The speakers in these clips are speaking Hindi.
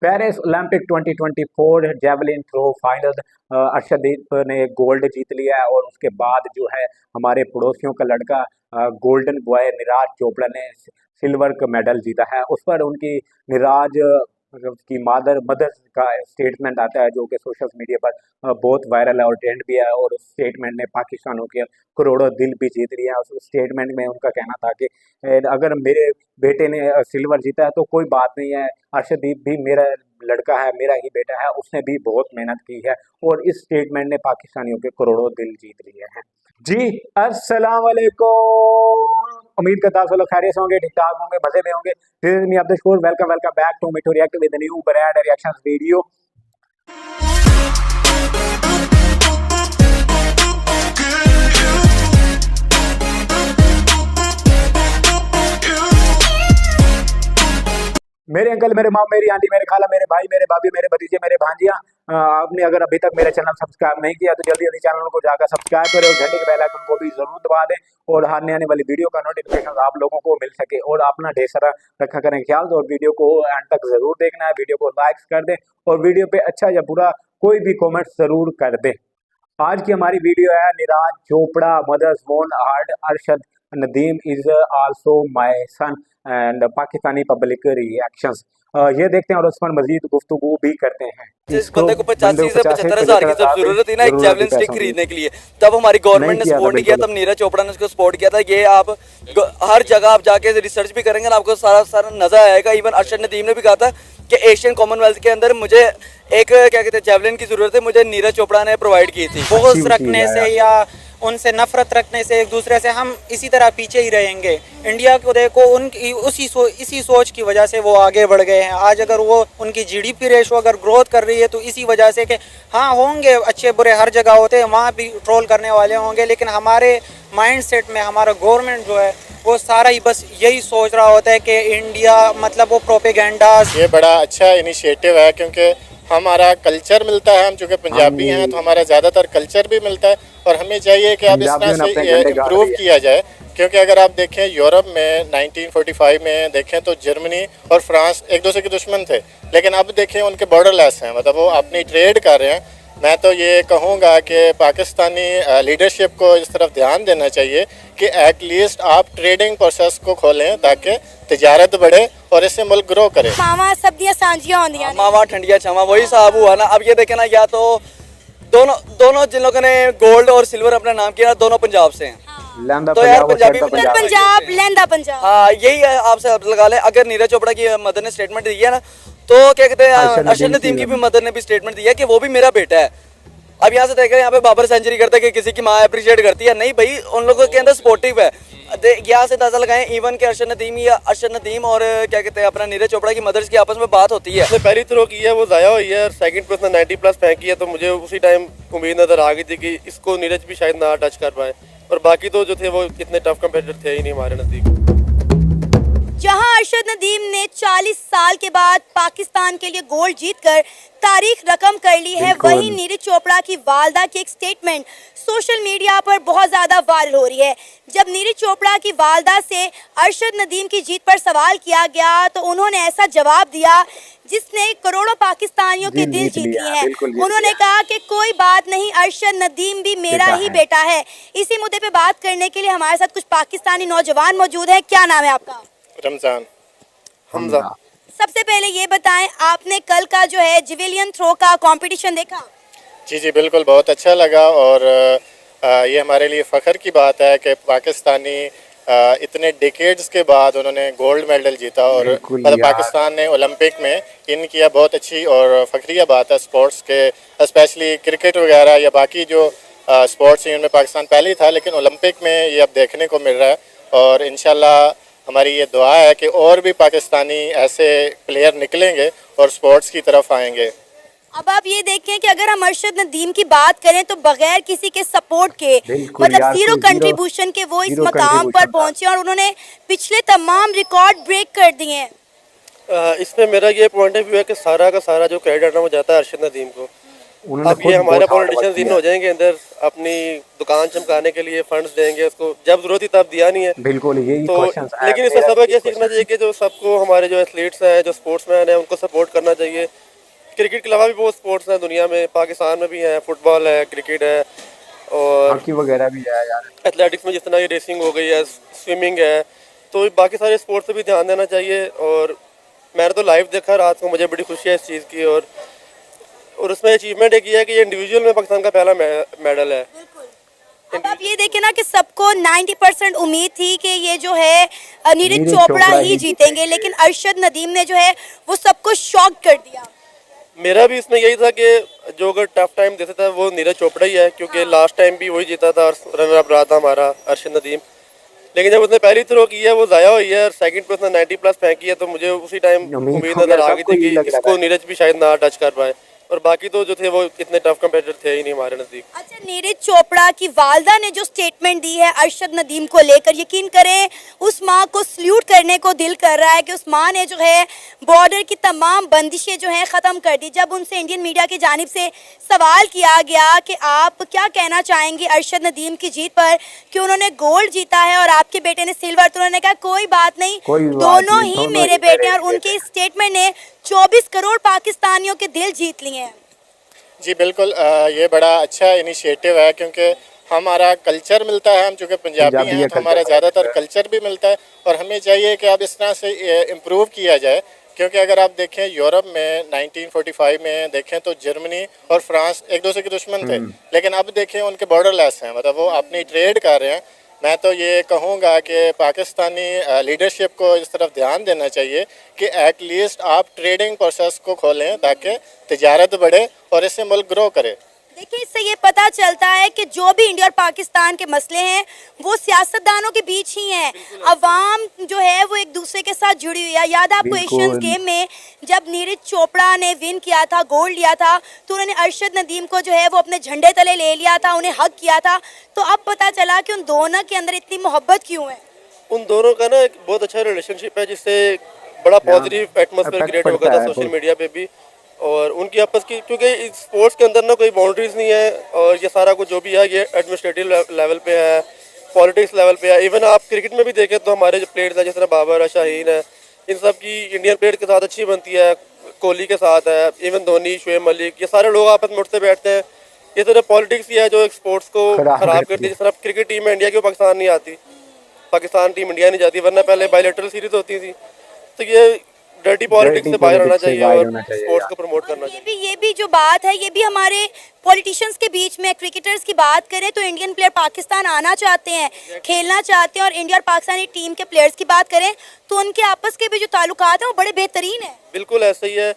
Paris Olympic 2024 javelin throw final Arshdeep ने गोल्ड जीत लिया है। और उसके बाद जो है हमारे पड़ोसियों का लड़का गोल्डन बॉय निराज चोपड़ा ने सिल्वर का मेडल जीता है। उस पर उनकी निराज की मदर का स्टेटमेंट आता है जो कि सोशल मीडिया पर बहुत वायरल है और ट्रेंड भी है। और उस स्टेटमेंट ने पाकिस्तानों के करोड़ों दिल भी जीत लिया है। उस स्टेटमेंट में उनका कहना था कि अगर मेरे बेटे ने सिल्वर जीता है तो कोई बात नहीं है, अर्शदीप भी मेरा लड़का है, मेरा ही बेटा है, उसने भी बहुत मेहनत की है। और इस स्टेटमेंट ने पाकिस्तानियों के करोड़ों दिल जीत लिए हैं। जी अस्सलाम वालेकुम, उम्मीद करता हूं सब लोग खैरियत से होंगे, ठीक ठाक होंगे, मजे में होंगे। This is me Abdul Shakoor, welcome back to me to react with new brand reactions video. मेरे अंकल, मेरे माँ, मेरी आंटी, मेरे खाला, मेरे भाई, मेरे भाभी, मेरे भतीजे, मेरे भांजियाँ, आपने अगर अभी तक मेरा चैनल सब्सक्राइब नहीं किया तो जल्दी जल्दी चैनल को जाकर सब्सक्राइब करें और घंटे के बेल आइकन को भी जरूर दबा दें और आने आने वाली वीडियो का नोटिफिकेशन आप लोगों को मिल सके। और अपना ढेर सारा रखा करें ख्याल। और वीडियो को एंड तक जरूर देखना है, वीडियो को लाइक्स कर दें और वीडियो पे अच्छा या बुरा कोई भी कॉमेंट जरूर कर दें। आज की हमारी वीडियो है निराज चोपड़ा मदर्स वोन hard Arshad Nadeem is also my sun and Pakistani public reactions. ये देखते हैं और उस पर मजीद गुफ्तगू भी करते हैं। जिस बंदे को 85 से 75 हजार की जब जरूरत थी ना एक जेवलिन स्टिक खरीदने के लिए, तब हमारी गवर्नमेंट ने सपोर्ट नहीं किया, तब नीरज चोपड़ा ने उसको सपोर्ट किया था। ये आप हर जगह आप जाके रिसर्च भी करेंगे ना, आपको सारा सारा नजर आएगा। इवन अर्शद नदीम ने भी कहा था कि एशियन कॉमनवेल्थ के अंदर मुझे एक क्या कहते हैं जेवलिन की जरूरत है, मुझे नीरज चोपड़ा ने प्रोवाइड की थी। बोझ रखने से या उनसे नफरत रखने से एक दूसरे से हम इसी तरह पीछे ही रहेंगे। इंडिया को देखो, उनकी इसी सोच की वजह से वो आगे बढ़ गए हैं। आज अगर वो उनकी जीडीपी रेशो अगर ग्रोथ कर रही है तो इसी वजह से कि हाँ होंगे अच्छे बुरे हर जगह होते हैं, वहाँ भी ट्रोल करने वाले होंगे, लेकिन हमारे माइंडसेट में हमारा गवर्नमेंट जो है वो सारा ही बस यही सोच रहा होता है कि इंडिया मतलब वो प्रोपेगेंडा। ये बड़ा अच्छा इनिशिएटिव है क्योंकि हमारा कल्चर मिलता है। हम चूँकि पंजाबी हैं तो हमारा ज़्यादातर कल्चर भी मिलता है और हमें चाहिए कि अब इस तरह से इम्प्रूव किया जाए। क्योंकि अगर आप देखें यूरोप में 1945 में देखें तो जर्मनी और फ्रांस एक दूसरे के दुश्मन थे, लेकिन अब देखें उनके बॉर्डरलेस हैं, मतलब वो अपनी ट्रेड कर रहे हैं। मैं तो ये कहूँगा कि पाकिस्तानी लीडरशिप को इस तरफ ध्यान देना चाहिए कि एटलीस्ट आप ट्रेडिंग प्रोसेस को खोलें ताकि तिजारत बढ़े और इससे मुल्क ग्रो करे। मावा सब्जियां सांजियां होंगी, मावा ठंडिया छावा वही साहब हुआ ना। अब ये देखे ना, या तो दोनों जिन लोगों ने गोल्ड और सिल्वर अपना नाम किया दोनों पंजाब से हैं। तो यार पंजाबी पंजाब लैंदा पंजाब, हाँ यही है। आपसे लगा ले, अगर नीरज चोपड़ा की मदर ने स्टेटमेंट दी है ना, तो क्या कहते हैं अर्शद नदीम की भी मदर ने भी स्टेटमेंट दी है कि वो भी मेरा बेटा है। अब यहाँ से देख रहे हैं यहाँ पे बाबर सेंचुरी करता है कि किसी की माँ अप्रिशिएट करती है, नहीं भाई उन लोगों के अंदर सपोर्टिव है। यहाँ से अंदाजा लगाएं इवन के अर्शद नदीम और क्या कहते हैं अपना नीरज चोपड़ा की मदर्स की आपस में बात होती है। पहली थ्रो की है वो ज़ाया हुई है और सेकंड पे उसने 90+ फेंकी है, तो मुझे उसी टाइम उम्मीद नजर आ गई थी कि इसको नीरज भी शायद ना टच कर पाए। और बाकी तो जो थे वो इतने टफ कंपेटिटर थे ही नहीं हमारे नज़दीक। जहां अर्शद नदीम ने 40 साल के बाद पाकिस्तान के लिए गोल्ड जीतकर तारीख रकम कर ली है, वहीं नीरज चोपड़ा की वालदा की एक स्टेटमेंट सोशल मीडिया पर बहुत ज्यादा वायरल हो रही है। जब नीरज चोपड़ा की वालदा से अर्शद नदीम की जीत पर सवाल किया गया तो उन्होंने ऐसा जवाब दिया जिसने करोड़ों पाकिस्तानियों के दिल जीत लिए हैं। उन्होंने कहा कि कोई बात नहीं, अर्शद नदीम भी मेरा ही बेटा है। इसी मुद्दे पे बात करने के लिए हमारे साथ कुछ पाकिस्तानी नौजवान मौजूद है। क्या नाम है आपका? रमजान हमजा। सबसे पहले ये बताएं, आपने कल का जो है जेवलिन थ्रो का कंपटीशन देखा? जी बिल्कुल, बहुत अच्छा लगा। और ये हमारे लिए फ़ख्र की बात है कि पाकिस्तानी इतने डिकेड्स के बाद उन्होंने गोल्ड मेडल जीता। और मतलब पाकिस्तान ने ओलंपिक में इन किया, बहुत अच्छी और फ़ख्रिया बात है स्पोर्ट्स के, स्पेशली क्रिकेट वगैरह या बाकी जो स्पोर्ट्स हैं उनमें पाकिस्तान पहले ही था, लेकिन ओलंपिक में ये अब देखने को मिल रहा है। और इंशाल्लाह हमारी ये दुआ है कि और भी पाकिस्तानी ऐसे प्लेयर निकलेंगे और स्पोर्ट्स की तरफ आएंगे। अब आप ये देखें कि अगर हम अर्शद नदीम की बात करें तो बगैर किसी के सपोर्ट के, मतलब जीरो कंट्रीब्यूशन के वो इस मकाम पर पहुंचे और उन्होंने पिछले तमाम रिकॉर्ड ब्रेक कर दिए हैं। इसमें मेरा ये पॉइंट ऑफ व्यू है कि सारा का सारा जो क्रेडिट है वो जाता है अर्शद नदीम को, उन्होंने अब खुद ये हमारे बहुत हार्ड वर्क पॉलिटिशियंस इन किया हो जाएंगे अंदर अपनी दुकान चमकाने के लिए फंड्स देंगे उसको, जब जरूरत थी तब दिया नहीं है। बिल्कुल यही तो क्वेश्चंस लेकिन इससे मेरा भी सबक यही ये सीखना क्वेश्चन चाहिए कि जो सबको हमारे जो एथलीट्स हैं, जो स्पोर्ट्समैन हैं, उनको सपोर्ट करना चाहिए। क्रिकेट के अलावा भी बहुत स्पोर्ट्स हैं दुनिया में, पाकिस्तान में भी हैं, फुटबॉल है, क्रिकेट है और हॉकी वगैरह भी है यार। एथलेटिक्स में जिस तरह की रेसिंग हो गई है, स्विमिंग है, तो बाकी सारे स्पोर्ट्स पे भी ध्यान देना चाहिए। और मैंने तो लाइव देखा रात को, मुझे बड़ी खुशी है इस चीज़ की। और उसमें अचीवमेंट एक ये है कि ये इंडिविजुअल में पाकिस्तान का पहला मेडल है। अब आप ये देखें ना कि सबको 90% उम्मीद थी कि ये जो है नीरज नीरज चोपड़ा चोपड़ा ही ही जीतेंगे, लेकिन अरशद नदीम ने जो है वो सबको शॉक कर दिया। मेरा भी इसमें यही था कि जो अगर टफ टाइम देता था वो नीरज चोपड़ा ही है, क्योंकि लास्ट टाइम भी वही जीता था और रनर अप रहा था हमारा अरशद नदीम। लेकिन जब उसने पहली थ्रो की है वो ज़ाया हुई है और सेकंड पे उसने 90+ फेंकी है, तो मुझे उसी टाइम उम्मीद नजर आ गई थी कि इसको नीरज भी शायद ना टच कर पाए। और बाकी तो जो थे वो इतने टफ कंपेटिटर थे ही नहीं हमारे नज़दीक। अच्छा, नीरज चोपड़ा की वालदा ने जो स्टेटमेंट दी है अरशद नदीम को लेकर, यकीन करें उस माँ को सल्यूट करने को दिल कर रहा है कि उस माँ ने जो है बॉर्डर की तमाम बंदिशें जो हैं ख़त्म कर दी। जब उनसे इंडियन मीडिया की जानिब से सवाल किया गया कि आप क्या कहना चाहेंगे अरशद नदीम की जीत पर, कि उन्होंने गोल्ड जीता है और आपके बेटे ने सिल्वर, तो उन्होंने कहा कोई बात नहीं, दोनों ही मेरे बेटे हैं। और उनकी स्टेटमेंट ने 24 करोड़ पाकिस्तानियों के दिल जीत लिए हैं। जी बिल्कुल, ये बड़ा अच्छा इनिशिएटिव है क्योंकि हमारा कल्चर मिलता है, हम चूँकि पंजाबी हैं तो हमारा ज़्यादातर कल्चर भी मिलता है और हमें चाहिए कि अब इस तरह से इम्प्रूव किया जाए। क्योंकि अगर आप देखें यूरोप में 1945 में देखें तो जर्मनी और फ्रांस एक दूसरे के दुश्मन थे, लेकिन अब देखें उनके बॉर्डरलेस हैं, मतलब वो अपनी ट्रेड कर रहे हैं। मैं तो ये कहूँगा कि पाकिस्तानी लीडरशिप को इस तरफ ध्यान देना चाहिए कि एटलीस्ट आप ट्रेडिंग प्रोसेस को खोलें ताकि तिजारत बढ़े और इससे मुल्क ग्रो करे। देखिए, इससे ये पता चलता है कि जो भी इंडिया और पाकिस्तान के मसले हैं वो सियासतदानों के बीच ही हैं। अवाम जो है वो एक दूसरे के साथ जुड़ी हुई है। याद है आपको एशियंस गेम में जब नीरज चोपड़ा ने विन किया था, गोल्ड लिया था, तो उन्होंने अरशद नदीम को जो है वो अपने झंडे तले ले लिया था, उन्हें हक किया था। तो अब पता चला कि उन दोनों के अंदर इतनी मोहब्बत क्यों है। उन दोनों का ना एक बहुत अच्छा रिलेशनशिप है जिससे बड़ा पॉजिटिव एटमॉस्फेयर क्रिएट हो गया था सोशल मीडिया पे भी। और उनकी आपस की, क्योंकि इस स्पोर्ट्स के अंदर ना कोई बाउंड्रीज नहीं है और ये सारा कुछ जो भी है ये एडमिनिस्ट्रेटिव लेवल पे है, पॉलिटिक्स लेवल पे है। इवन आप क्रिकेट में भी देखें तो हमारे जो प्लेयर्स हैं जिस तरह बाबर है, शाहीन है, इन सब की इंडियन प्लेयर के साथ अच्छी बनती है, कोहली के साथ है, इवन धोनी, शुएब मलिक, ये सारे लोग आपस में उठते बैठते हैं। ये तरह पॉलिटिक्स ही है जो स्पोर्ट्स को खराब करती है। जिस तरह क्रिकेट टीम है इंडिया की, पाकिस्तान नहीं आती, पाकिस्तान टीम इंडिया नहीं जाती, वरना पहले बायलैटरल सीरीज होती थी। तो ये डर्टी पॉलिटिक्स से बाहर आना चाहिए और स्पोर्ट्स को प्रमोट करना चाहिए। ये भी जो बात है ये भी हमारे पॉलिटिशियंस के बीच में, क्रिकेटर्स की बात करें तो इंडियन प्लेयर पाकिस्तान आना चाहते हैं, खेलना चाहते हैं, और इंडिया और पाकिस्तानी टीम के प्लेयर्स की बात करें तो उनके आपस के भी जो ताल्लुकात हैं वो बड़े बेहतरीन है। बिल्कुल ऐसा ही है।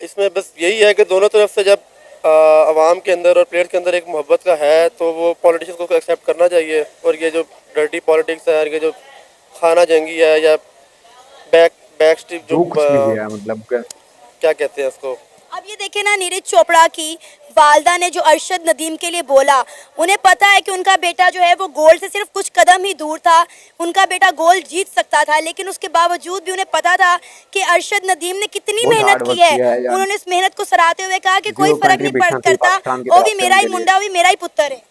इसमें बस यही है कि दोनों तरफ से जब आवाम के अंदर और प्लेयर्स के अंदर एक मोहब्बत का है तो वो पॉलिटिशियंस को एक्सेप्ट करना चाहिए। और ये जो डर्टी पॉलिटिक्स है, ये जो खाना जंगी है या बैकस्टिप जो मतलब क्या कहते हैं इसको। अब ये देखें ना, नीरज चोपड़ा की वालदा ने जो अरशद नदीम के लिए बोला, उन्हें पता है कि उनका बेटा जो है वो गोल्ड से सिर्फ कुछ कदम ही दूर था, उनका बेटा गोल्ड जीत सकता था, लेकिन उसके बावजूद भी उन्हें पता था कि अरशद नदीम ने कितनी मेहनत की है। उन्होंने इस मेहनत को सराहते हुए कहा कि कोई फर्क नहीं करता, वो भी मेरा ही मुंडा, वो भी मेरा ही पुत्र है।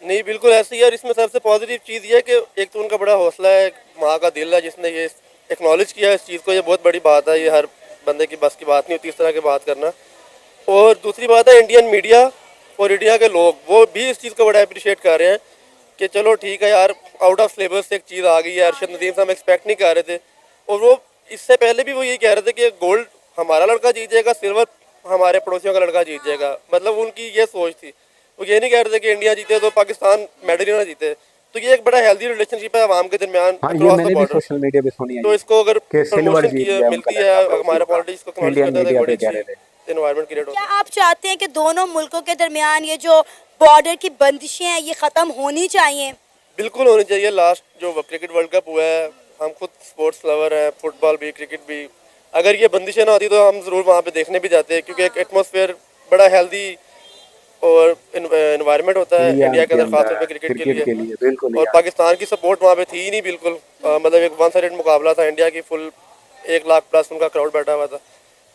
नहीं, बिल्कुल ऐसे ही है। और इसमें सबसे पॉजिटिव चीज़ ये है कि एक तो उनका बड़ा हौसला है, माँ का दिल है जिसने ये एक्नॉलेज किया इस चीज़ को। ये बहुत बड़ी बात है, ये हर बंदे की बस की बात नहीं होती इस तरह की बात करना। और दूसरी बात है, इंडियन मीडिया और इंडिया के लोग वो भी इस चीज़ को बड़ा अप्रिशिएट कर रहे हैं कि चलो ठीक है यार, आउट ऑफ सिलेबस से एक चीज़ आ गई है। अरशद नदीम से हम एक्सपेक्ट नहीं कर रहे थे, और वो इससे पहले भी वो यही कह रहे थे कि गोल्ड हमारा लड़का जीत जाएगा, सिल्वर हमारे पड़ोसियों का लड़का जीत जाएगा। मतलब उनकी ये सोच थी, वो ये नहीं कह रहे थे कि इंडिया जीते तो पाकिस्तान मेडल ही ना जीते। तो ये एक बड़ा हेल्दी रिलेशनशिप है आवाम के दरमियान across the border. Social media पे सुनी है तो इसको अगर सिल्वर मिलती है हमारे पॉलिटिक्स को कमेंट करता है, बड़ी अच्छी एनवायरनमेंट क्रिएट होता है। क्या आप चाहते हैं कि दोनों मुल्कों के दरमियान ये जो बॉर्डर की बंदिशें हैं ये ख़त्म होनी चाहिए? बिल्कुल होनी चाहिए। लास्ट जो क्रिकेट वर्ल्ड कप हुआ है, हम खुद स्पोर्ट्स लवर हैं, फुटबॉल भी, क्रिकेट भी, अगर ये बंदिशें ना होती तो हम ज़रूर वहाँ पे देखने भी जाते हैं, क्योंकि एक एटमॉस्फेयर बड़ा हेल्दी और एनवायरनमेंट होता है इंडिया के अंदर, खासतौर पे क्रिकेट के लिए। बिल्कुल। और पाकिस्तान की सपोर्ट वहाँ पे थी ही नहीं बिल्कुल, मतलब एक वन साइडेड मुकाबला था। इंडिया की फुल 1 लाख प्लस उनका क्राउड बैठा हुआ था,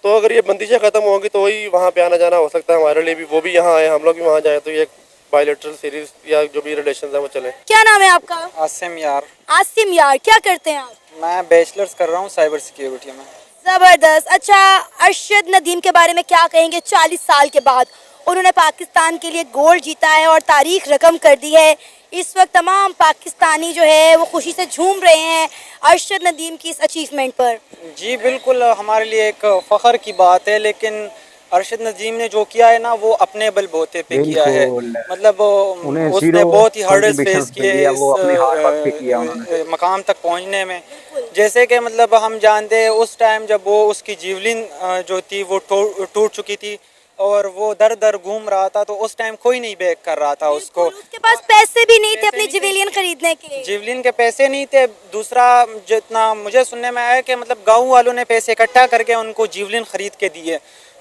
तो अगर ये बंदिशें ख़त्म होंगी तो वही वहाँ पे आना जाना हो सकता है हमारे लिए भी, वो भी यहाँ आए, हम लोग भी वहाँ जाए, तो ये बायलैटरल सीरीज या जो भी रिलेशन है वो चले। क्या नाम है आपका? आसिम यार। आसिम यार, क्या करते हैं आप? मैं बैचलर्स कर रहा हूँ साइबर सिक्योरिटी में। जबरदस्त। अच्छा, अरशद नदीम के बारे में क्या कहेंगे? 40 साल के बाद उन्होंने पाकिस्तान के लिए गोल्ड जीता है और तारीख रकम कर दी है। इस वक्त तमाम पाकिस्तानी जो है वो खुशी से झूम रहे हैं अरशद नदीम की इस अचीवमेंट पर। जी बिल्कुल, हमारे लिए एक फ़ख्र की बात है, लेकिन अरशद नदीम ने जो किया है ना वो अपने बलबूते पे किया है। मतलब उसने बहुत ही हर्डल्स फेस किए इस मकाम तक पहुंचने में। जैसे कि मतलब हम जानते हैं उस टाइम जब वो उसकी जीवलिन जो थी वो टूट चुकी थी और वो दर दर घूम रहा था, तो उस टाइम कोई नहीं बैक कर रहा था उसको। उसके पास पैसे भी नहीं थे अपनी जिवेलियन खरीदने के लिए। जिवलिन के पैसे नहीं थे। दूसरा, जितना मुझे सुनने में आया कि मतलब गाँव वालों ने पैसे इकट्ठा करके उनको जिवलिन खरीद के दिए।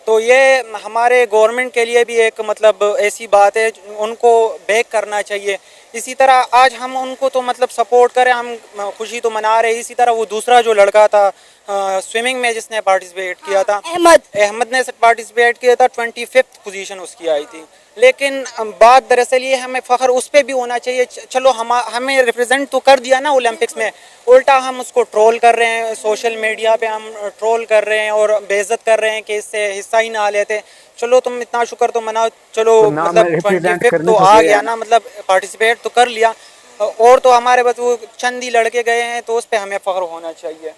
तो ये हमारे गवर्नमेंट के लिए भी एक मतलब ऐसी बात है, उनको बैक करना चाहिए। इसी तरह आज हम उनको तो मतलब सपोर्ट करें, हम खुशी तो मना रहे। इसी तरह वो दूसरा जो लड़का था स्विमिंग में जिसने पार्टिसिपेट किया था, अहमद ने पार्टिसिपेट किया था, 25th पोजीशन उसकी आई थी। लेकिन बात दरअसल ये हमें फ़ख्र उस पर भी होना चाहिए। चलो हमें रिप्रेजेंट तो कर दिया ना ओलंपिक्स में, उल्टा हम उसको ट्रोल कर रहे हैं, सोशल मीडिया पे हम ट्रोल कर रहे हैं और बेइज्जत कर रहे हैं कि इससे हिस्सा ही ना लेते। चलो तुम इतना शुक्र तो मनाओ, चलो तो मतलब 25th तो आ गया ना, मतलब पार्टिसिपेट तो कर लिया। और तो हमारे बस वो चंद ही लड़के गए हैं, तो उस पर हमें फ़ख्र होना चाहिए।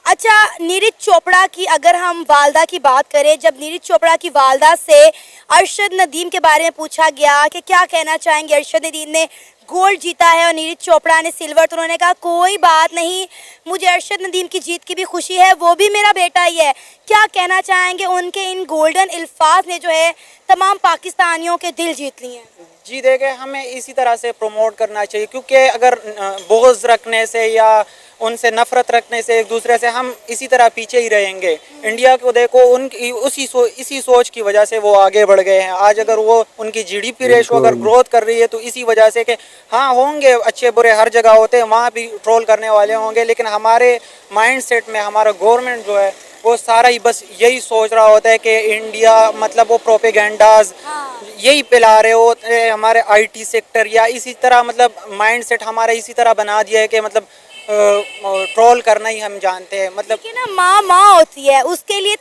अच्छा, नीरज चोपड़ा की अगर हम वालदा की बात करें, जब नीरज चोपड़ा की वालदा से अरशद नदीम के बारे में पूछा गया कि क्या कहना चाहेंगे, अरशद नदीम ने गोल्ड जीता है और नीरज चोपड़ा ने सिल्वर, तो उन्होंने कहा कोई बात नहीं, मुझे अरशद नदीम की जीत की भी खुशी है, वो भी मेरा बेटा ही है। क्या कहना चाहेंगे? उनके इन गोल्डन अल्फाज ने जो है तमाम पाकिस्तानियों के दिल जीत लिए हैं। जी देखे, हमें इसी तरह से प्रमोट करना चाहिए, क्योंकि अगर बोझ रखने से या उनसे नफरत रखने से एक दूसरे से हम इसी तरह पीछे ही रहेंगे। इंडिया को देखो, उनकी इसी सोच की वजह से वो आगे बढ़ गए हैं। आज अगर वो उनकी जीडीपी रेशो अगर ग्रोथ कर रही है तो इसी वजह से कि हाँ होंगे अच्छे बुरे हर जगह होते हैं, वहाँ भी ट्रोल करने वाले होंगे, लेकिन हमारे माइंड सेट में हमारा गवर्नमेंट जो है वो सारा ही बस यही सोच रहा होता है कि इंडिया मतलब वो प्रोपेगेंडाज यही फैला रहे होते हैं, हमारे आईटी सेक्टर या इसी तरह मतलब माइंड सेट हमारा इसी तरह बना दिया है कि मतलब ट्रोल करना ही हम जानते हैं। मतलब कि ना माँ होती है, उसके लिए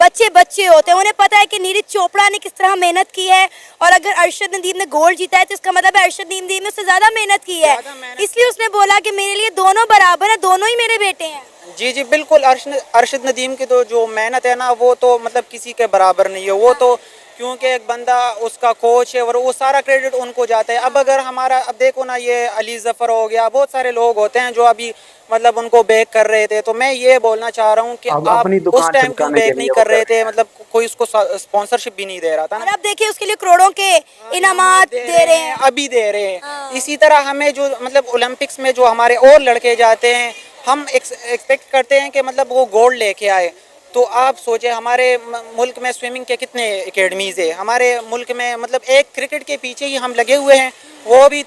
बच्चे होते हैं। उन्हें पता है कि नीरज चोपड़ा ने किस तरह मेहनत की है, और अगर अरशद नदीम ने गोल्ड जीता है तो इसका मतलब है अरशद नदीम ने उससे ज़्यादा मेहनत की है, इसलिए उसने बोला कि मेरे लिए दोनों बराबर है, दोनों ही मेरे बेटे हैं। जी जी बिल्कुल, अरशद नदीम की तो जो मेहनत है ना वो तो मतलब किसी के बराबर नहीं है। वो तो क्योंकि एक बंदा उसका कोच है और वो सारा क्रेडिट उनको जाता है। अब अगर हमारा अब देखो ना, ये अली जफ़र हो गया, बहुत सारे लोग होते हैं जो अभी मतलब उनको बैक कर रहे थे। तो मैं ये बोलना चाह रहा हूँ कि आप उस टाइम क्यों बैक नहीं कर रहे थे, मतलब कोई उसको स्पॉन्सरशिप भी नहीं दे रहा था ना। और अब देखिए उसके लिए करोड़ों के इनामात दे रहे हैं, अभी दे रहे हैं। इसी तरह हमें जो मतलब ओलंपिक्स में जो हमारे और लड़के जाते हैं, हम एक्सपेक्ट करते हैं कि मतलब वो गोल्ड लेके आए। तो आप सोचे हमारे मुल्क में स्विमिंग के कितने एकेडमीज़ है, हमारे मुल्क में मतलब एक क्रिकेट के पीछे ही हम लगे हुए हैं। वो भी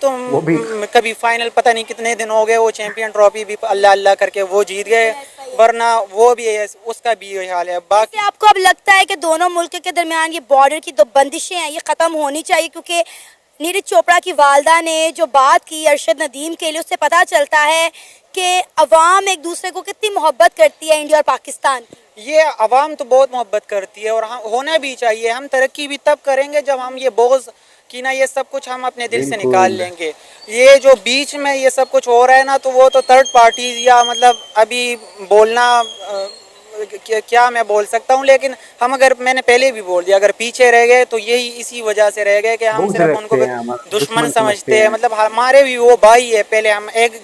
कभी फाइनल पता नहीं कितने दिन हो गए, वो चैंपियन ट्रॉफी भी अल्लाह अल्लाह करके वो जीत गए, वरना वो भी है, उसका भी यही हाल है। बाकी आपको अब लगता है कि दोनों मुल्क के दरमियान ये बॉर्डर की दो बंदिशें हैं, ये ख़त्म होनी चाहिए? क्योंकि नीरज चोपड़ा की वालदा ने जो बात की अरशद नदीम के लिए, उससे पता चलता है कि अवाम एक दूसरे को कितनी मोहब्बत करती है इंडिया और पाकिस्तान। ये अवाम तो बहुत मोहब्बत करती है और होना भी चाहिए। हम तरक्की भी तब करेंगे जब हम ये बोझ कि ना ये सब कुछ हम अपने दिल से निकाल लेंगे। ये जो बीच में ये सब कुछ हो रहा है ना, तो वो तो थर्ड पार्टीज या मतलब अभी बोलना क्या मैं बोल सकता हूँ, लेकिन हम अगर मैंने पहले भी बोल दिया, अगर पीछे रह गए तो यही इसी वजह से रह गए कि हम सिर्फ उनको दुश्मन समझते हैं। मतलब हमारे भी वो भाई है, पहले हम एक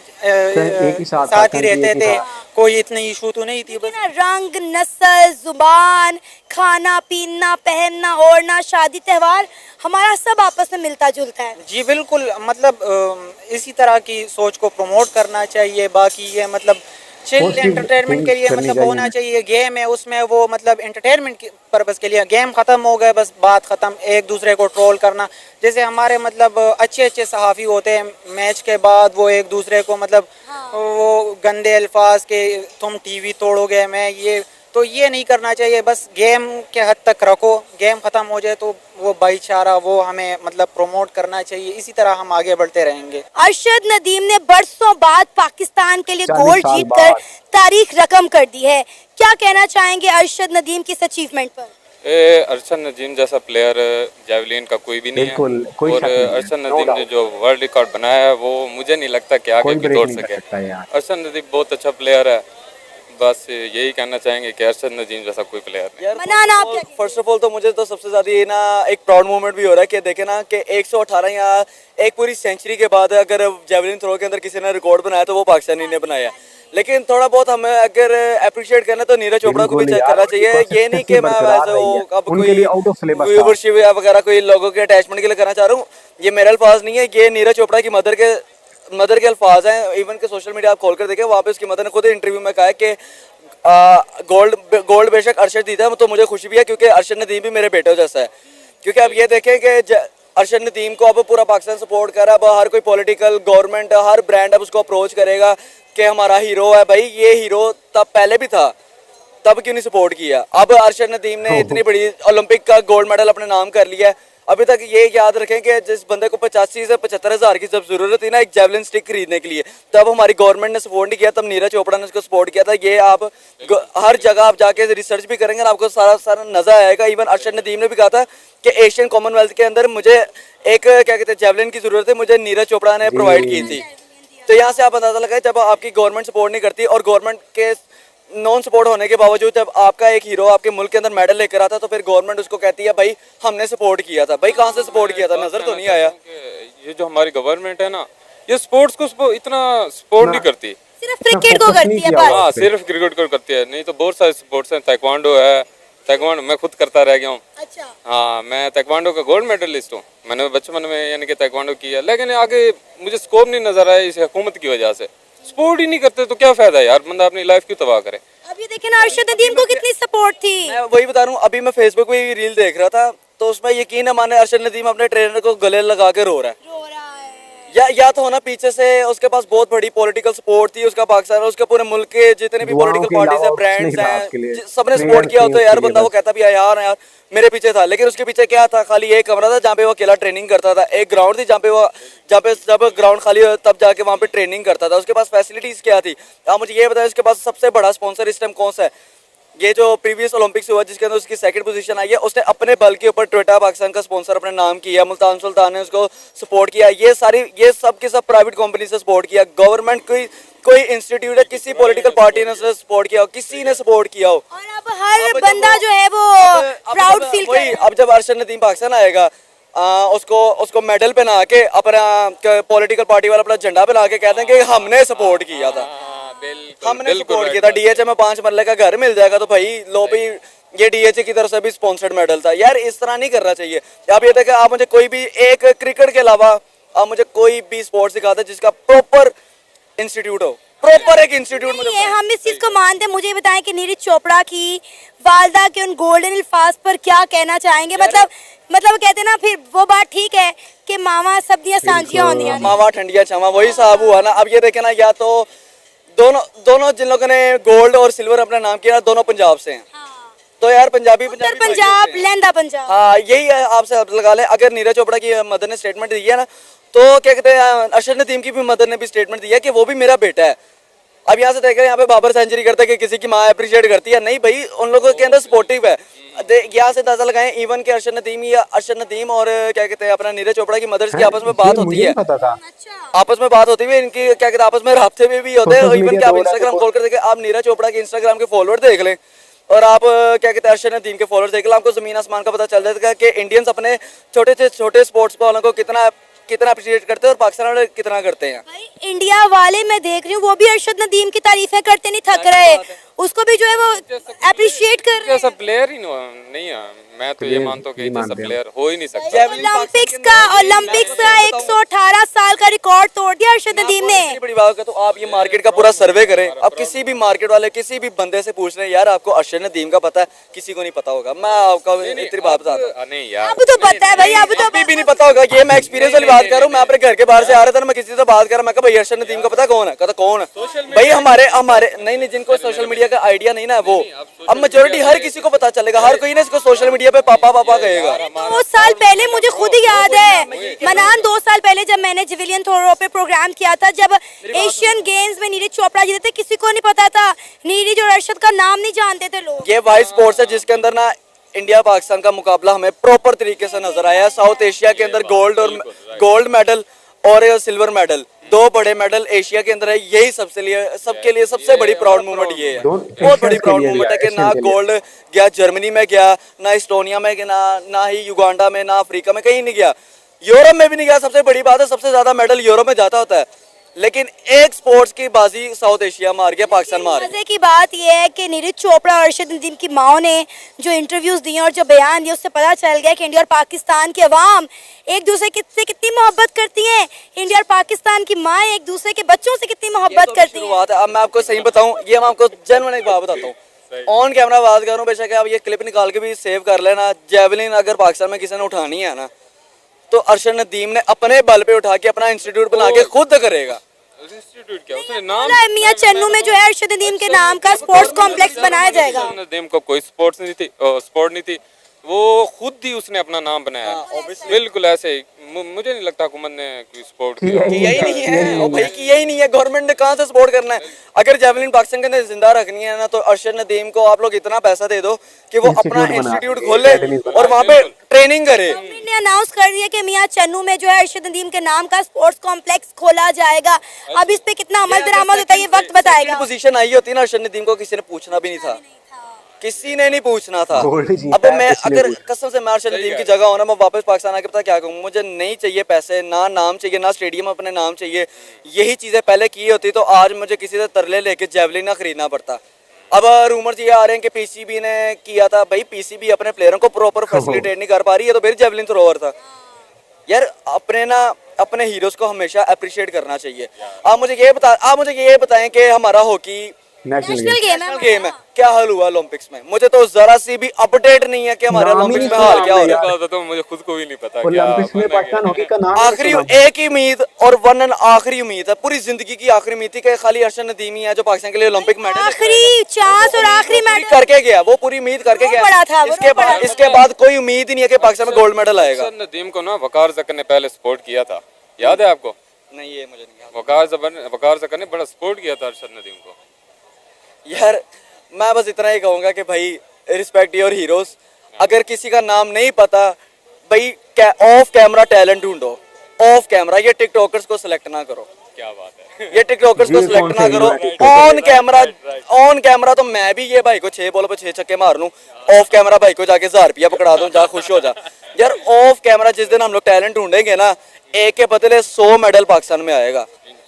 साथ ही रहते थे, कोई इतनी इशू तो नहीं थी। बस रंग, नस्ल, जुबान, खाना पीना, पहनना ओढ़ना, शादी त्योहार, हमारा सब आपस में मिलता जुलता है। जी बिल्कुल, मतलब इसी तरह की सोच को प्रमोट करना चाहिए। बाकी ये मतलब चिल एंटरटेनमेंट के लिए मतलब होना चाहिए। गेम है उसमें वो मतलब एंटरटेनमेंट के पर्पज़ के लिए, गेम ख़त्म हो गए बस बात ख़त्म, एक दूसरे को ट्रोल करना। जैसे हमारे मतलब अच्छे सहाफ़ी होते हैं, मैच के बाद वो एक दूसरे को मतलब वो गंदे अल्फाज के तुम टीवी तोड़ोगे, मैं ये, तो ये नहीं करना चाहिए, बस गेम के हद तक रखो, गेम ख़त्म हो जाए तो वो भाईचारा वो हमें मतलब प्रमोट करना चाहिए, इसी तरह हम आगे बढ़ते रहेंगे। अरशद नदीम ने बरसों बाद पाकिस्तान के लिए गोल्ड जीतकर तारीख रकम कर दी है, क्या कहना चाहेंगे अरशद नदीम की इस अचीवमेंट पर? अरशद नदीम जैसा प्लेयर जेवलिन का कोई भी नहीं है, और अरशद नदीम ने जो वर्ल्ड रिकॉर्ड बनाया है वो मुझे नहीं लगता कि आगे भी तोड़ सके। अरशद नदीम बहुत अच्छा प्लेयर है, बस यही कहना चाहेंगे कि अरशद नदीम जैसा कोई प्लेयर नहीं। फर्स्ट ऑफ ऑल तो मुझे तो सबसे ज्यादा ये ना एक प्राउड मोमेंट भी हो रहा है कि देखे ना कि 118 या एक पूरी सेंचुरी के बाद अगर जेवलिन थ्रो के अंदर किसी ने रिकॉर्ड बनाया तो वो पाकिस्तानी ने बनाया। लेकिन थोड़ा बहुत हमें अगर अप्रिशिएट करना तो नीरज चोपड़ा को भी चेक करना चाहिए। ये नहीं कि मैं वैसे अब कोई व्यूवरशिप या वगैरह कोई लोगों के अटैचमेंट के लिए करना चाह रहा हूँ, ये मेरे अल्फाज नहीं है, ये नीरज चोपड़ा की मदर के अल्फाज हैं। इवन के सोशल मीडिया आप खोल कर देखें, वहाँ पे उसकी मदर ने खुद इंटरव्यू में कहा है कि गोल्ड बेशक अरशद जीता है तो मुझे खुशी भी है क्योंकि अरशद नदीम भी मेरे बेटे जैसा है। क्योंकि अब ये देखें कि अरशद नदीम को अब पूरा पाकिस्तान सपोर्ट कर रहा है, अब हर कोई पॉलिटिकल गवर्नमेंट हर ब्रांड अब उसको अप्रोच करेगा कि हमारा हीरो है। भाई ये हीरो तब पहले भी था, तब क्यों नहीं सपोर्ट किया? अब अरशद नदीम ने इतनी बड़ी ओलंपिक का गोल्ड मेडल अपने नाम कर लिया है। अभी तक ये याद रखें कि जिस बंदे को 85 से 75 हज़ार की जब जरूरत थी ना एक जेवलिन स्टिक खरीदने के लिए, तब हमारी गवर्नमेंट ने सपोर्ट नहीं किया, तब नीरज चोपड़ा ने उसको सपोर्ट किया था। ये आप हर जगह आप जाके रिसर्च भी करेंगे ना, आपको सारा नजर आएगा। इवन अरशद नदीम ने भी कहा था कि एशियन कॉमनवेल्थ के अंदर मुझे एक क्या कहते हैं जेवलिन की जरूरत है, मुझे नीरज चोपड़ा ने प्रोवाइड की थी। तो यहाँ से आप अंदाजा लगाए जब आपकी गवर्नमेंट सपोर्ट नहीं करती और गवर्नमेंट के नॉन सपोर्ट होने के बावजूद जब आपका एक हीरो आपके मुल्क के अंदर मेडल लेकर आता तो फिर गवर्नमेंट उसको कहती है भाई हमने सपोर्ट किया था। भाई कहाँ से सपोर्ट किया था? नजर तो नहीं आया। ये जो हमारी गवर्नमेंट है ना, ये स्पोर्ट्स को इतना सपोर्ट नहीं करती, सिर्फ क्रिकेट को करती है बस। हाँ सिर्फ क्रिकेट को करती है, नहीं तो बहुत सारे स्पोर्ट्स हैं। ताइक्वांडो है, ताइक्वांडो मैं खुद करता रह गया हूँ। अच्छा। हाँ मैं ताइक्वांडो का गोल्ड मेडलिस्ट हूँ, मैंने बचपन में यानी कि ताइक्वांडो किया, लेकिन आगे मुझे स्कोप नहीं नजर आया इस हुकूमत की वजह से। स्पोर्ट ही नहीं करते तो क्या फायदा यार, बंदा अपनी लाइफ क्यों तबाह करे। अब ये देखें ना अरशद नदीम को कितनी सपोर्ट थी। मैं वही बता रहा हूँ, अभी मैं फेसबुक पे रील देख रहा था तो उसमें यकीन न माने अरशद नदीम अपने ट्रेनर को गले लगा के रो रहा है। या तो होना पीछे से उसके पास बहुत बड़ी पॉलिटिकल सपोर्ट थी उसका पाकिस्तान और उसके पूरे मुल्क के जितने भी पॉलिटिकल पार्टीज हैं ब्रांड्स हैं सबने सपोर्ट किया होता है यार। बंदा वो कहता भी है यार मेरे पीछे था, लेकिन उसके पीछे क्या था? खाली एक कमरा था जहाँ पे वो अकेला ट्रेनिंग करता था, एक ग्राउंड थी जहाँ पे जब ग्राउंड खाली हो तब जाके वहाँ पे ट्रेनिंग करता था। उसके पास फैसिलिटीज क्या थी? आप मुझे ये बताएं उसके पास सबसे बड़ा स्पॉन्सर इस टाइम कौन सा है? ये जो प्रीवियस ओलंपिक्स हुआ जिसके अंदर उसकी सेकंड पोजीशन आई है, उसने अपने बल के ऊपर टोयोटा पाकिस्तान का स्पॉन्सर अपने नाम किया, मुल्तान सुल्तान ने उसको सपोर्ट किया। ये सब के सब प्राइवेट कंपनी से सपोर्ट किया। गवर्नमेंट कोई इंस्टीट्यूट है किसी पॉलिटिकल पार्टी ने सपोर्ट किया हो, किसी ने सपोर्ट किया हो। और अब हर बंदा जो है वो प्राउड फील कर रहा है। अब जब अरशद नदीम पाकिस्तान आएगा उसको मेडल पहना के अपना पॉलिटिकल पार्टी वाला अपना झंडा पहना के कहते हैं कि हमने सपोर्ट किया था, हमने सपोर्ट किया था। डीएचए में 5 मरले का घर मिल जाएगा तो भाई लो भी ये डीएचए की तरफ से भी स्पॉन्सर्ड मेडल था यार। इस तरह नहीं करना चाहिए। आप ये देखें, आप मुझे कोई भी एक क्रिकेट के अलावा आप मुझे कोई भी स्पोर्ट्स दिखाते जिसका प्रॉपर इंस्टीट्यूट हो, प्रॉपर एक इंस्टीट्यूट मुझे। हम इस चीज को मानते हैं। मुझे बताएं कि नीरज चोपड़ा की वालदा के उन गोल्डन अल्फाज पर क्या कहना चाहेंगे? मतलब कहते ना फिर वो बात ठीक है कि मामा सब्जियां सांझियां होती हैं, मामा ठंडिया छामा, वही साहब हुआ ना। अब ये देखे ना, या तो दोनों जिन लोगों ने गोल्ड और सिल्वर अपना नाम किया दोनों पंजाब से हैं। तो यार पंजाब लहंदा पंजाब। हाँ यही है, आपसे लगा ले। अगर नीरज चोपड़ा की मदर ने स्टेटमेंट दी है ना, तो क्या कहते हैं अरशद नदीम की भी मदर ने भी स्टेटमेंट दी है कि वो भी मेरा बेटा है। अब यहाँ से देख रहे हैं यहाँ पे बाबर सेंचुरी करता है कि किसी की माँ अप्रिशिएट करती है, नहीं भाई उन लोगों के अंदर सपोर्टिव है। यहाँ से अंदाजा लगाएं इवन के अरशद नदीम और क्या कहते हैं अपना नीरज चोपड़ा की मदर्स की आपस में बात होती है, आपस में बात होती है, इनकी क्या कहते हैं आपस में राब्ते में भी होते हैं। इवन के आप इंस्टाग्राम खोल कर देखें, आप नीरज चोपड़ा के इंस्टाग्राम के फॉलोअर देख लें और आप क्या कहते हैं अरशद नदीम के फॉलोअर्स देख लें, आपको जमीन आसमान का पता चल जाएगा कि इंडियंस अपने छोटे से छोटे स्पोर्ट्स वालों को कितना अप्रिशिएट करते हैं और पाकिस्तान वाले कितना करते हैं। भाई इंडिया वाले मैं देख रही हूँ वो भी अरशद नदीम की तारीफें करते नहीं थक रहे, उसको भी जो है वो अप्रिशिएट कर रहे हैं। जैसा प्लेयर ही नहीं है, मैं तो ये मानता हूँ कि जैसा प्लेयर हो ही नहीं सकता। ओलंपिक्स का 118 साल का रिकॉर्ड तोड़ दिया अरशद नदीम ने। बड़ी बात है, तो आप ये मार्केट का पूरा सर्वे करें। अब किसी भी मार्केट वाले किसी भी बंदे से पूछ रहे हैं यार आपको अरशद नदीम का पता है, किसी को नहीं पता होगा। मैं आपका इतनी बात बताता हूँ, नहीं यार अब तो पता है भाई, अब तो भी नहीं पता होगा। ये मैं एक्सपीरियंस वाली बात कर रहा हूँ। मैं अपने घर के बाहर से आ रहा था, मैं किसी से बात कर रहा, मैं कहा भाई अरशद नदीम का पता कौन है? कहता कौन है भाई? हमारे नहीं जिनको सोशल मीडिया मीडिया का आइडिया नहीं ना वो, अब मेजोरिटी हर किसी को पता चलेगा, हर कोई ना इसको सोशल मीडिया पे पापा पापा कहेगा। 2 साल पहले मुझे खुद ही याद है मनान, 2 साल पहले जब मैंने जिविलियन थ्रो पे प्रोग्राम किया था, जब एशियन गेम्स में नीरज चोपड़ा जीते थे, किसी को नहीं पता था, नीरज और अर्शद का नाम नहीं जानते थे लोग। ये वाइड स्पोर्ट्स है जिसके अंदर ना इंडिया पाकिस्तान का मुकाबला हमें प्रॉपर तरीके से नजर आया है। साउथ एशिया के अंदर गोल्ड मेडल और सिल्वर मेडल, 2 बड़े मेडल एशिया के अंदर है, यही सबके लिए सबसे बड़ी प्राउड मूवमेंट ये है, बहुत बड़ी प्राउड मूवमेंट है कि ना गोल्ड गया जर्मनी में गया, ना इस्टोनिया में गया, ना ही युगांडा में, ना अफ्रीका में, कहीं नहीं गया, यूरोप में भी नहीं गया। सबसे बड़ी बात है, सबसे ज्यादा मेडल यूरोप में जाता होता है, लेकिन एक स्पोर्ट्स की बाजी साउथ एशिया मार गया, पाकिस्तान मार गया। मजे की बात यह है कि नीरज चोपड़ा और अर्शद नदीम की माओ ने जो इंटरव्यूज दिए और जो बयान दिए, उससे पता चल गया कि इंडिया और पाकिस्तान के अवाम एक दूसरे से कितनी मोहब्बत करती हैं। इंडिया और पाकिस्तान की माँ एक दूसरे के बच्चों से कितनी मोहब्बत करती हैं। अब मैं आपको सही बताऊं, ये मैं आपको जेन्युइन एक बात बताता हूँ, ऑन कैमरा बात करूँ, बेशक आप ये क्लिप निकाल के भी सेव कर लेना। जेवलिन अगर पाकिस्तान में किसी ने उठानी है ना, तो अर्शद नदीम ने अपने बल पे उठा के अपना इंस्टीट्यूट बना के खुद करेगा। इंस्टीट्यूट क्या, उसने नाम मियां चन्नू में जो है अर्शद नदीम के नाम का स्पोर्ट्स कॉम्प्लेक्स बनाया जाएगा। अर्शद नदीम को कोई स्पोर्ट नहीं थी, वो खुद ही उसने अपना नाम बनाया, बिल्कुल ऐसे ही। मुझे नहीं लगता हुकूमत ने कोई सपोर्ट किया ही नहीं है, और भाई किया ही नहीं है, गवर्नमेंट ने कहाँ से सपोर्ट करना है। अगर जेवलिन पाकिस्तान के अंदर जिंदा रखनी है ना, तो अर्शद नदीम को आप लोग इतना पैसा दे दो कि वो अपना इंस्टीट्यूट खोले और वहाँ पे ट्रेनिंग करे। गवर्नमेंट ने अनाउंस कर दिया कि मियां चन्नू में जो है अर्शद नदीम के नाम का स्पोर्ट्स कॉम्प्लेक्स खोला जाएगा। अब इस पे कितना अमल दरामद होता है ये वक्त बताएगा। पोजीशन आई होती ना अर्शद नदीम को, किसी ने पूछना भी नहीं था, किसी ने नहीं पूछना था। अब मैं अगर कसम से मैं अर्शद नदीम की जगह होना, मैं वापस पाकिस्तान आके पता क्या कहूँ, मुझे नहीं चाहिए पैसे, ना नाम चाहिए, ना स्टेडियम अपने नाम चाहिए। यही चीजें पहले की होती तो आज मुझे किसी से तरले लेके जेवलिन ना खरीदना पड़ता। अब रूमर्स ये आ रहे हैं कि पीसीबी ने किया था, भाई पीसीबी अपने प्लेयरों को प्रॉपर फैसिलिटेट नहीं कर पा रही है, तो फिर जेवलिन थ्रोअर था यार। अपने हीरोज को हमेशा अप्रिशिएट करना चाहिए। आप मुझे ये बताएं कि हमारा हॉकी नेशनल गेम है, क्या हाल हुआ ओलंपिक्स में? मुझे तो जरा सी भी अपडेट नहीं है कि हमारे ओलंपिक्स में हाल क्या हो रहा है। तो मुझे खुद को भी नहीं पता ओलंपिक्स में पाकिस्तान हॉकी का नाम आखिरी एक ही उम्मीद और वन एंड आखिरी उम्मीद है, पूरी जिंदगी की आखिरी उम्मीद थी कि खाली अर्शद नदीम ही है जो पाकिस्तान के लिए ओलंपिक मेडल आखिरी चांस और आखिरी मेडल करके गया, वो पूरी उम्मीद करके गया। इसके बाद कोई उम्मीद ही नहीं है कि पाकिस्तान में गोल्ड मेडल आएगा। अर्शद नदीम को ना वकार ज़कर ने पहले सपोर्ट किया था, याद है आपको? नहीं, ये मुझे नहीं। वकार ज़कर ने बड़ा सपोर्ट किया था अर्शद नदीम को। यार मैं बस इतना ही कहूंगा कि भाई रिस्पेक्ट योर हीरोज। अगर किसी का नाम नहीं पता, भाई ऑफ कैमरा टैलेंट ढूंढो, ऑफ कैमरा। ये टिकटॉकर्स को सिलेक्ट ना करो, क्या बात है, ये टिकटॉकर्स को सिलेक्ट ना करो। ऑन कैमरा तो मैं भी ये भाई को 6 बॉल पे 6 छक्के मार लूं, ऑफ कैमरा भाई को जाके 1000 रुपया पकड़ा दूं, जा खुश हो जा यार। ऑफ कैमरा जिस दिन हम लोग टैलेंट ढूंढेंगे ना, एक के बदले 100 मेडल पाकिस्तान में आएगा।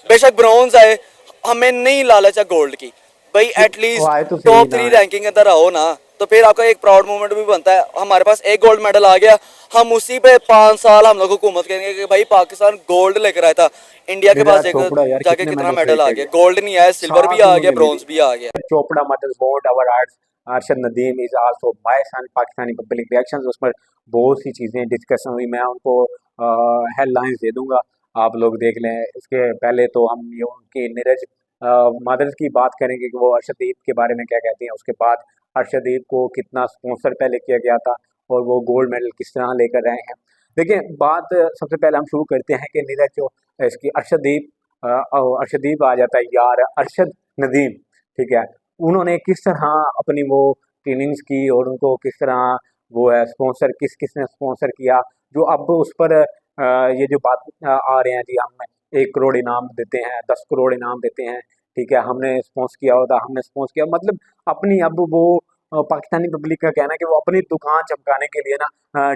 बेशक ब्रॉन्ज आए, हमें नहीं लालच है गोल्ड की, भाई एटलीस्ट टॉप 3 रैंकिंग के अंदर आओ ना, तो फिर आपका एक प्राउड मोमेंट भी बनता है। हमारे पास एक गोल्ड मेडल आ गया, हम उसी पे 5 साल हम लोग हुकूमत करेंगे कि भाई पाकिस्तान गोल्ड लेकर आया था। इंडिया के पास एक जाके कितना मेडल आ गया, गोल्ड नहीं आया, सिल्वर भी आ गया, ब्रॉन्ज भी आ गया। Chopra mother's board our arts Arshad Nadeem is also my son Pakistani public reactions, उस पर बहुत सी चीज़ें डिस्कशन हुई। मैं उनको हेडलाइंस दे दूंगा, आप लोग देख लें। इसके पहले तो हम ये उनकी नीरज मदर्स की बात करेंगे कि वो अर्शदीप के बारे में क्या कहती हैं। उसके बाद अर्शदीप को कितना स्पॉन्सर पहले किया गया था और वो गोल्ड मेडल किस तरह लेकर रहे हैं। देखिए, बात सबसे पहले हम शुरू करते हैं कि नीरज जो इसकी अर्शदीप आ जाता है यार अर्शद नदीम, ठीक है, उन्होंने किस तरह अपनी वो ट्रेनिंग्स की और उनको किस तरह वो है स्पॉन्सर किसने स्पॉन्सर किया। जो अब उस पर ये जो बात आ रहे हैं जी, हम 1 करोड़ इनाम देते हैं, 10 करोड़ इनाम देते हैं, ठीक है, हमने स्पॉन्स किया होता, हमने स्पॉन्स किया, मतलब अपनी अब वो पाकिस्तानी पब्लिक का कहना है कि वो अपनी दुकान चमकाने के लिए ना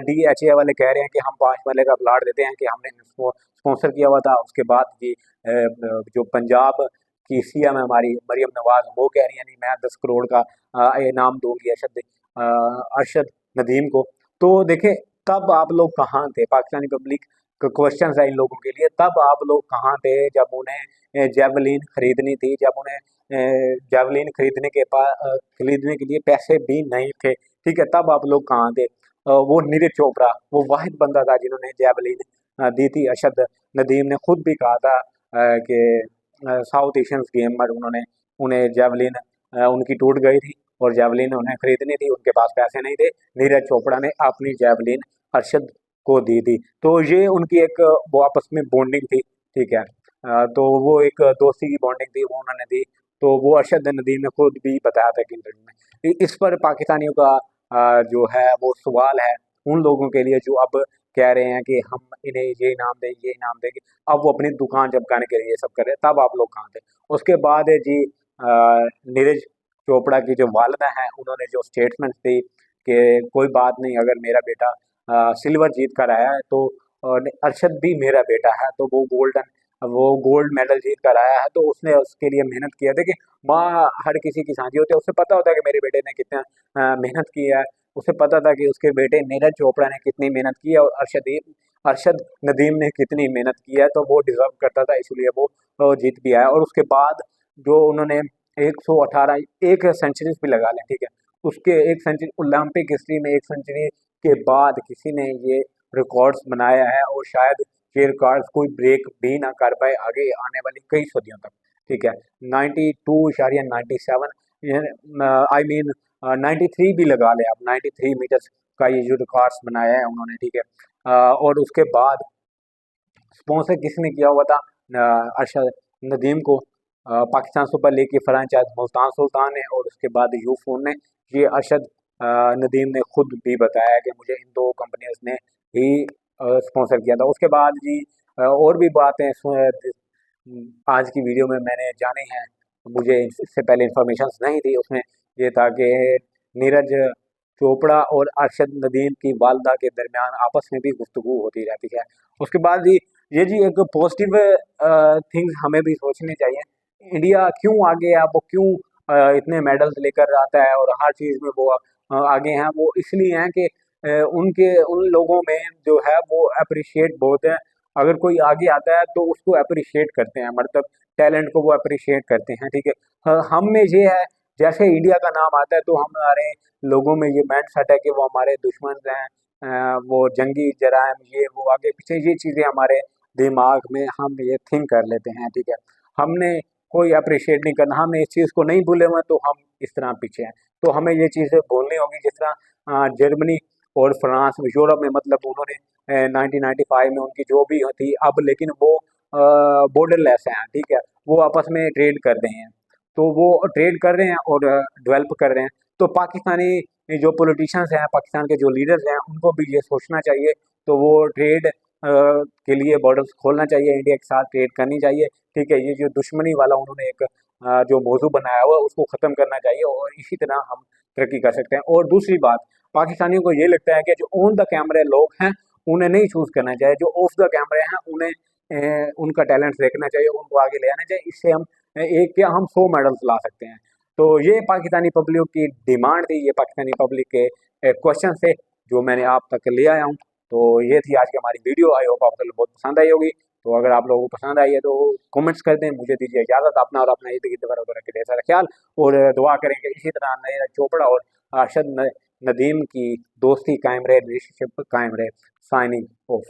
DHA वाले कह रहे हैं कि हम 5 वाले का प्लाट देते हैं कि हमने स्पॉन्सर किया हुआ था। उसके बाद जी जो पंजाब की CM है हमारी मरियम नवाज, वो कह रही है नहीं मैं 10 करोड़ का इनाम दूंगी अर्शद नदीम को। तो देखें, तब आप लोग कहाँ थे? पाकिस्तानी पब्लिक का क्वेश्चन है इन लोगों के लिए, तब आप लोग कहाँ थे जब उन्हें जेवलिन खरीदनी थी, जब उन्हें जेवलिन खरीदने के लिए पैसे भी नहीं थे, ठीक है, तब आप लोग कहाँ थे? वो नीरज चोपड़ा वो वाहिद बंदा था जिन्होंने जेवलिन दी थी। अर्शद नदीम ने खुद भी कहा था कि साउथ एशियन गेम में उन्हें जेवलिन उनकी टूट गई थी और जेवलिन उन्हें खरीदनी थी, उनके पास पैसे नहीं थे। नीरज चोपड़ा ने अपनी जेवलिन अरशद को दी थी। तो ये उनकी एक वो आपस में बॉन्डिंग थी, ठीक है। तो वो एक दोस्ती की बॉन्डिंग थी, वो उन्होंने दी। तो वो अरशद नदीम ने खुद भी बताया था कि इंटरव्यू में। इस पर पाकिस्तानियों का जो है वो सवाल है उन लोगों के लिए जो अब कह रहे हैं कि हम इन्हें ये इनाम देंगे, ये इनाम देंगे। अब वो अपनी दुकान चमकाने के लिए ये सब कर रहे हैं, तब आप लोग कहाँ थे? उसके बाद है जी नीरज चोपड़ा की जो वालिदा हैं, उन्होंने जो स्टेटमेंट दी कि कोई बात नहीं, अगर मेरा बेटा सिल्वर जीत कर आया है तो अरशद भी मेरा बेटा है, तो वो गोल्ड मेडल जीत कर आया है, तो उसने उसके लिए मेहनत किया। देखिए, माँ हर किसी की साझी होती है, उसे पता होता है कि मेरे बेटे ने कितना मेहनत की है। उसे पता था कि उसके बेटे नीरज चोपड़ा ने कितनी मेहनत की है और अरशद नदीम ने कितनी मेहनत की है, तो वो डिजर्व करता था, इसलिए वो जीत भी आया। और उसके बाद जो उन्होंने 118 एक सेंचुरीज भी लगा लें, ठीक है, उसके एक सेंचुरी ओलंपिक हिस्ट्री में एक सेंचुरी के बाद किसी ने ये रिकॉर्ड्स बनाया है और शायद ये रिकॉर्ड्स कोई ब्रेक भी ना कर पाए आगे आने वाली कई सदियों तक, ठीक है। 92.97 आई मीन 93 भी लगा ले आप, 93 मीटर्स का ये जो रिकॉर्ड्स बनाया है उन्होंने, ठीक है। और उसके बाद स्पॉन्सर किसने किया हुआ था अरशद नदीम को? पाकिस्तान सुपर लीग की फ्रेंचाइज मुल्तान सुल्तान है, और उसके बाद यूफोन ने। ये अरशद नदीम ने खुद भी बताया कि मुझे इन दो कंपनियों ने ही स्पॉन्सर किया था। उसके बाद जी और भी बातें आज की वीडियो में मैंने जानी हैं, मुझे इससे पहले इंफॉर्मेशन नहीं थी। उसमें ये था कि नीरज चोपड़ा और अरशद नदीम की वालदा के दरमियान आपस में भी गुफ्तगू होती रहती है। उसके बाद ये जी एक पॉजिटिव थिंग्स हमें भी सोचनी चाहिए। इंडिया क्यों आगे है, वो क्यों इतने मेडल्स लेकर आता है और हर चीज़ में वो आगे हैं? वो इसलिए हैं कि उन लोगों में जो है वो अप्रिशिएट बहुत है। अगर कोई आगे आता है तो उसको अप्रिशिएट करते हैं, मतलब टैलेंट को वो अप्रिशिएट करते हैं, ठीक है। हम में ये है, जैसे इंडिया का नाम आता है तो हमारे लोगों में ये माइंड सेट है कि वो हमारे दुश्मन हैं, वो जंगी जराइम ये वो आगे पीछे ये चीज़ें हमारे दिमाग में हम ये थिंक कर लेते हैं, ठीक है। हमने कोई अप्रिशिएट नहीं करना, हमने इस चीज़ को नहीं भूले हुए तो हम इस तरह पीछे हैं। तो हमें ये चीज़ें बोलनी होगी, जिस तरह जर्मनी और फ्रांस यूरोप में, मतलब उन्होंने 1995 में उनकी जो भी थी अब, लेकिन वो बॉर्डरलेस हैं, ठीक है। वो आपस में ट्रेड कर रहे हैं, तो वो ट्रेड कर रहे हैं और डेवलप कर रहे हैं। तो पाकिस्तानी जो पॉलिटिशियंस हैं, पाकिस्तान के जो लीडर्स हैं, उनको भी ये सोचना चाहिए। तो वो ट्रेड के लिए बॉर्डर्स खोलना चाहिए, इंडिया के साथ ट्रेड करनी चाहिए, ठीक है। ये जो दुश्मनी वाला उन्होंने एक जो मौजू बनाया हुआ उसको ख़त्म करना चाहिए, और इसी तरह हम तरक्की कर सकते हैं। और दूसरी बात, पाकिस्तानियों को ये लगता है कि जो ऑन द कैमरे लोग हैं उन्हें नहीं चूज़ करना चाहिए, जो ऑफ द कैमरे हैं उन्हें उनका टैलेंट देखना चाहिए, उनको आगे ले आना चाहिए। इससे हम एक क्या हम 100 मेडल्स ला सकते हैं। तो ये पाकिस्तानी पब्लिक की डिमांड थी, ये पाकिस्तानी पब्लिक के क्वेश्चन थे जो मैंने आप तक ले आया हूँ। तो ये थी आज की हमारी वीडियो, आई होप आपको बहुत पसंद आई होगी। तो अगर आप लोगों को पसंद आई है तो कमेंट्स कर दें, मुझे दीजिए इजाज़त। अपना और अपना इर्द गिर्द वगैरह के ढेर सारा ख्याल, और दुआ करें कि इसी तरह नीरज चोपड़ा और अरशद नदीम की दोस्ती कायम रहे, रिलेशनशिप कायम रहे। Signing off.